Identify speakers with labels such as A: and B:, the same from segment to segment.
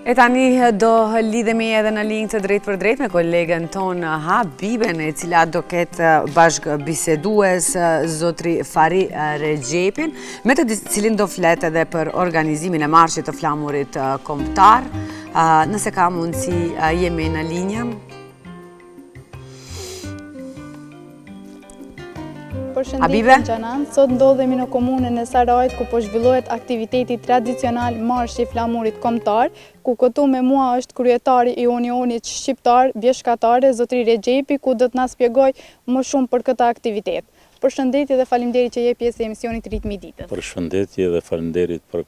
A: E tani do lidhemi edhe në linjë të drejt për drejt me kolegen ton Habiben, e cila do ketë bashkë bisedues zotri Fari Regjepin, me të cilin do flet edhe për organizimin e marshit të flamurit kombëtar. Nëse ka mundësi jemi në linjë.
B: Përshëndetje Gjanan, sot ndodhemi në komunën e Sarajit ku po zhvillohet aktiviteti tradicional marshi flamurit kombëtar, ku këtu me mua është kryetari i Unionit Shqiptar Bjeshkatare, zotri Regjepi, ku do të na shpjegoj më shumë për këtë aktivitet. Përshëndetje dhe faleminderit që je pjesë e emisionit Ritmi i Ditës.
C: Përshëndetje dhe faleminderit për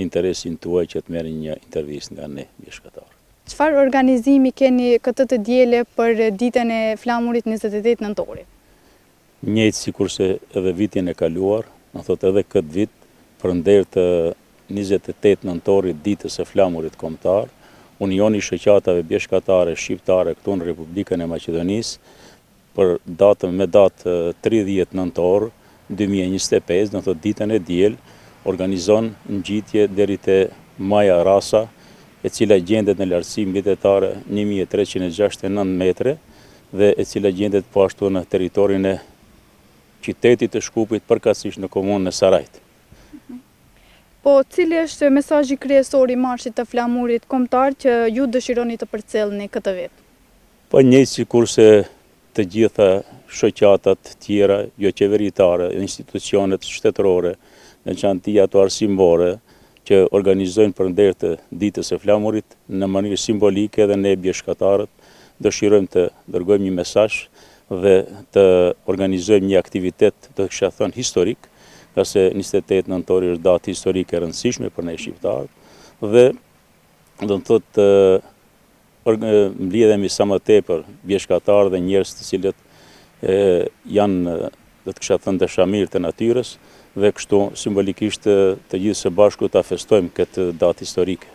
C: interesin tuaj që të merrni një intervistë nga ne Bjeshkatar.
B: Çfarë organizimi keni këtë të diele për ditën e flamurit 28 nëntorit?
C: Njëjtë si kurse edhe vitin e kaluar, në thot edhe këtë vit, për nder të 28 nëntorit ditës e flamurit kombëtar, Unioni i Shoqatave Bjeshkatare Shqiptare këtu në Republikën e Maqedonisë, për me datë 30 nëntor 2025, në thot ditën e diel, organizon ngjitje deri te Maja Rasa, e cila gjendet në lartësi mbitetare 1369 metre dhe e cila gjendet po ashtu në territorin e qytetit të Shkupit, përkatësisht në komunën e Sarajit.
B: Po, cili është mesazhi kryesor i marshit të flamurit kombëtar që ju dëshironi të përcjellni këtë vit?
C: Po, njëjtë sikurse të gjitha shoqatat tjera, jo qeveritare, institucionet shtetërore, në çantia ato arsimore, që organizojnë përnder të ditës së flamurit në mënyrë simbolike, dhe ne bjeshkatarët dëshirojmë të dërgojmë një mesazh dhe të organizojmë një aktivitet, të kisha thënë historik, ka se 28 nëntori është datë historike e rëndësishme për ne shqiptarët, dhe do të thotë mblidhemi sa më tepër bjeshkatarë dhe njerëz të cilët janë, do të kisha thënë, dashamirë të natyrës, dhe kështu simbolikisht të gjithë së bashku ta festojmë këtë datë historike.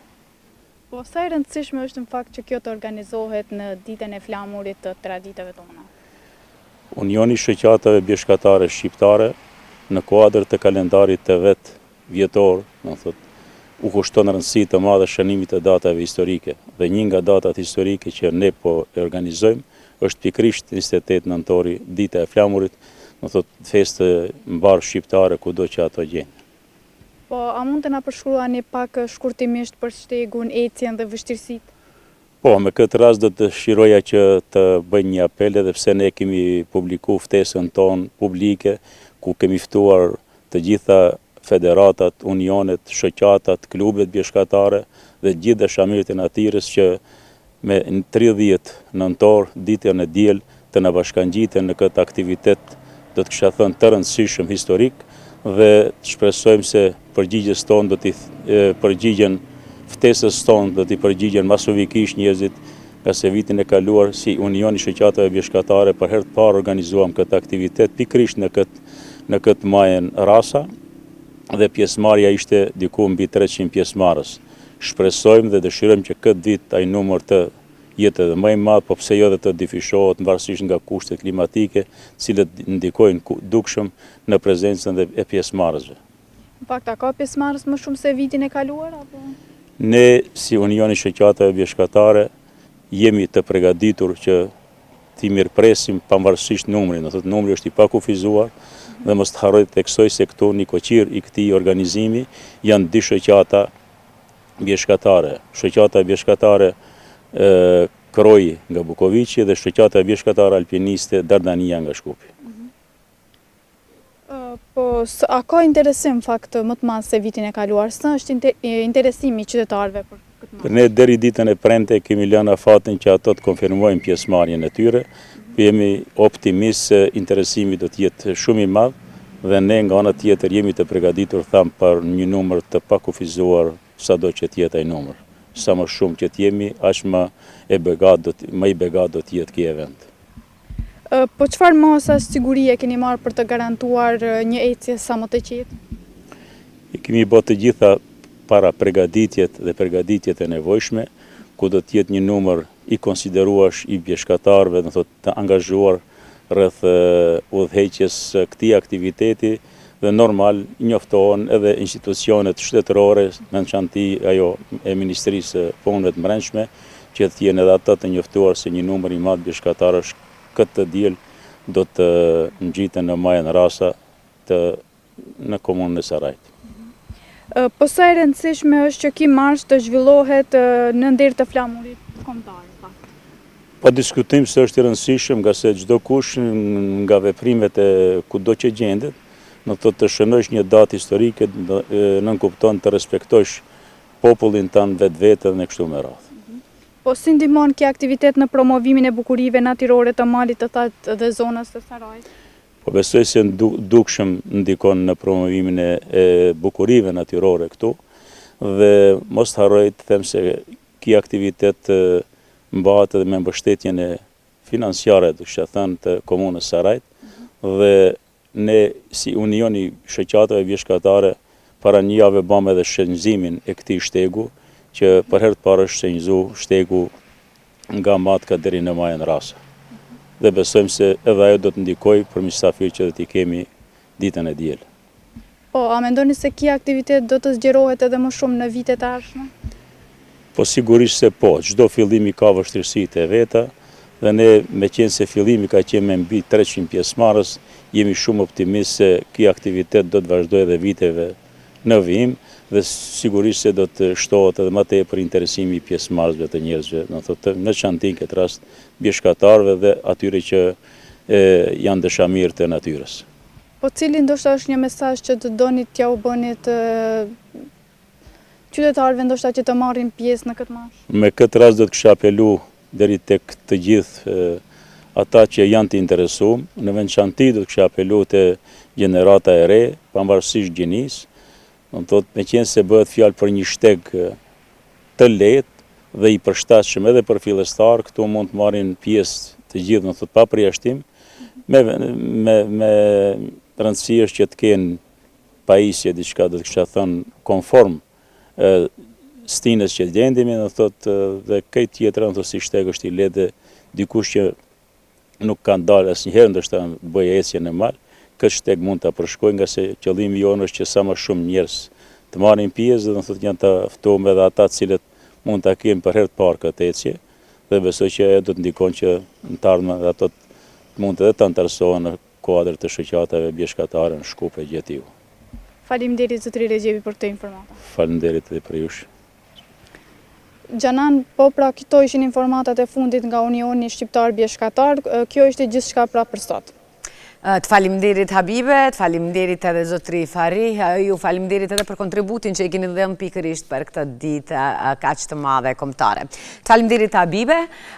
B: Po, sa e rëndësishme është në fakt që kjo të organizohet në ditën e flamurit të traditave tona?
C: Unioni i Shoqatave Bjeshkatare Shqiptare në kuadër të kalendarit të vet vjetor, u kushton rëndësi të madhe shënimit të datave historike, dhe një nga datat historike që ne po e organizojmë është pikërisht 28 nëntori, dita e flamurit, festë mbar shqiptare kudo që ato gjenë.
B: Po, a mund të na përshkruani pak shkurtimisht për shtegun, ecjen dhe vështirësitë?
C: Po, me këtë rast do të dëshiroja që të bëj një apel, edhe pse ne kemi publikuar ftesën tonë publike, ku kemi ftuar të gjitha federatat, unionet, shoqatat, klubet bjeshkatare dhe gjithë dashamirët e natyrës që me 30 nëntor, ditën e diel, të na bashkangjiten në këtë aktivitet, do të kisha thënë të rëndësishëm historik, dhe shpresojmë se përgjigjes tonë do t'i përgjigjen ftesës tonë, do t'i përgjigjen masovikisht njerëzit, nga se vitin e kaluar si Unioni i Shoqatave Bjeshkatare për herë të parë organizuam këtë aktivitet pikërisht në këtë majën Rasa, dhe pjesëmarrja ishte diku mbi 300 pjesëmarrës. Shpresojmë dhe dëshirojmë që këtë vit ai numër të jetë edhe më i madh, po pse jo dhe të difishohet varësisht nga kushtet klimatike, cilët ndikojnë dukshëm në prezencën e pjesëmarrësve.
B: Në fakt, a ka pjesëmarrës më shumë se vitin e kaluar apo?
C: Ne si Unioni i Shoqatave Bjeshkatare jemi të përgatitur që t'i mirëpresim pavarësisht numrit, do thotë numri është i pakufizuar, dhe mos të harroj të theksoj se këtu një koqir i këtij organizimi janë dy shoqata bjeshkatare. Shoqata bjeshkatare Kroji nga Bukoviqi dhe shoqata bjeshkatare alpiniste Dardania nga Shkupi.
B: Po, a ka interesim fakt më të madh se vitin e kaluar? Sa është interesimi i qytetarëve për këtë marrë?
C: Ne deri ditën e premte kemi lënë afatin që ato të konfirmojnë pjesëmarrjen e tyre. Jemi optimist se interesimi do të jetë shumë i madh, dhe ne nga ana tjetër jemi të përgatitur për një numër të pakufizuar, sado që të jetë ai numër. Sa më shumë që të jemi, aq më i begat do të jetë ky event.
B: Po çfarë masa sigurie keni marrë për të garantuar një ecje sa më të qetë?
C: Kemi bërë të gjitha para përgatitjet dhe përgatitjet e nevojshme, ku do të jetë një numër i konsideruar i bjeshkatarëve, do thotë të angazhuar rreth udhëheqjes këtij aktiviteti, dhe normal njoftohen edhe institucionet shtetërore, me veçanti ajo e Ministrisë së Punëve të Brendshme, që të jenë edhe ata të njoftuar se një numër i madh bjeshkatarësh këtë diel do të ngjiten në majën Rasa në komunën e Sarajit.
B: Po sa e rëndësishme është që ky marsh të zhvillohet në nder të flamurit kombëtar?
C: Pa diskutim se është i rëndësishëm, nga se çdo kush nga veprimet e kudo që gjendet, në të shënosh një datë historike, nënkupton të respektosh popullin tanë vetë në kështu me radhë.
B: Po si ndihmon kjo aktivitet në promovimin e bukurive natyrore të malit të thatë dhe zonës të Sarajit?
C: Po besoj se dukshëm ndikon në promovimin e bukurive natyrore këtu, dhe mos të harroj të them se kjo aktivitet mbahet edhe me mbështetjen e financiare, duke thënë, të komunës Sarajit, dhe ne si Unioni Shoqatave Bjeshkatare para një jave bëm edhe shënjëzimin e këtij shtegu, që për herë të parë është shënjëzu shtegu nga Matka deri në majën Rasa. Dhe besojmë se edhe ajo do të ndikojë për mysafirë që do t'i kemi ditën e diel.
B: Po, a mendoni se kjo aktivitet do të zgjerohet edhe më shumë në vitet e ardhshme?
C: Po sigurisht se po, çdo fillimi ka vështirësitë e veta, dhe ne me qenë se fillimi ka qenë me mbi 300 pjesëmarrës, jemi shumë optimist se kjo aktivitet do të vazhdojë edhe viteve në vijim, dhe sigurisht se do të shtohet edhe më tepër interesimi i pjesëmarrësve të njerëzve, në çantin këtë rast bjeshkatarëve dhe atyre që janë dëshamirë të natyrës.
B: Po cili ndoshta është një mesazh që të doni t'ja u bëni të qytetarëve ndoshta që të marrin pjesë në këtë marsh? Me
C: këtë rast do të kisha apelu deri tek të gjithë ata që janë të interesuar, në veçanti do të kisha apelu te gjenerata e re, pavarësisht gjinisë, me qenë se bëhet fjalë për një shteg të lehtë dhe i përshtatshëm edhe për fillestar, këtu mund të marrin pjesë të gjithë, pa përjashtim, me rëndësi është që të kenë pajisje, diçka do të kisha thënë konform stinës që gjendemi, dhe këtë tjetër si shteg është i lehtë, dikush që nuk kanë dalë asnjëherë ndoshta bëjë ecje në mal, këtë shteg mund të përshkoj, nga se qëllimi jonë është që sa më shumë njerëz të marrin pjesë, dhe janë të ftuar edhe ata cilët mund të kenë për herë të parë këtë ecje, dhe besoj që do të ndikon që në të ardhmen dhe ato mund edhe të antarësohen në kuadër të shoqatave bjeshkatare në Shkup e Gjetiu.
B: Faleminderit zotëri Rexhepi për këtë informata.
C: Faleminderit edhe për jush.
B: Xhanan, po pra këto ishin informatat e fundit nga Unioni Shqiptar Bjeshkatar, kjo ishte gjithçka pra për sot.
A: Të falimderit Habibe, të falimderit edhe zotri Fari, ju falimderit edhe për kontributin që i keni dhënë pikërisht për këtë ditë kaq të madhe kombëtare. Të falimderit Habibe.